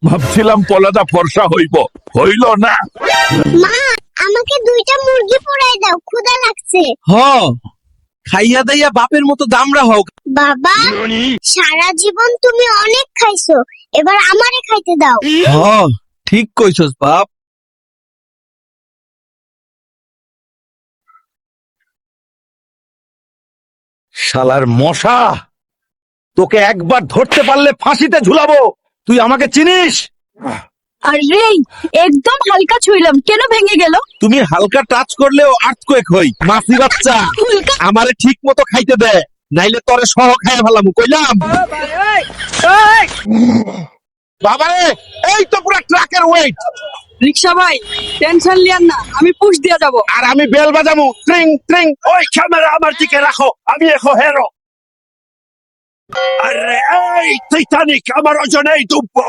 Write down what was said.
ভাবছিলাম পলাটা ফর্সা হইল না। মা, আমাকে 2টা মুরগি পোড়াই দাও, ক্ষুধা লাগছে। হ, খাইয়া দাইয়া বাপের মতো দামড়া হোক। বাবা, সারা জীবন তুমি অনেক খাইছো, এবার আমারে খাইতে দাও। হ, ঠিক কইছস বাপ। শালার মশা, তোকে একবার ধরতে পারলে ফাঁসিতে ঝুলাবো। তুই আমাকে চিনিস? আরে একদম হালকা ছুঁইলাম, কেন ভেঙে গেল? তুমি হালকা টাচ করলেও আর্থকোয়েক হই। মাছি বাচ্চা, আমারে ঠিক মতো খাইতে দে, নাইলে তোরে সহ খাইয়া ফেলাম কইলাম। বাবারে, এই তো পুরো ট্রাকের ওয়েট। রিক্সা ভাই, টেনশন লিয়ান না, আমি পুশ দিয়া যাব। আর আমি বেল বাজামু, ট্রিং ট্রিং। ওই ক্যামেরা আমার দিকে রাখো, আমি এখন হেরো। আরে এই টাইটানিক আমার ওজনেই ডুববো।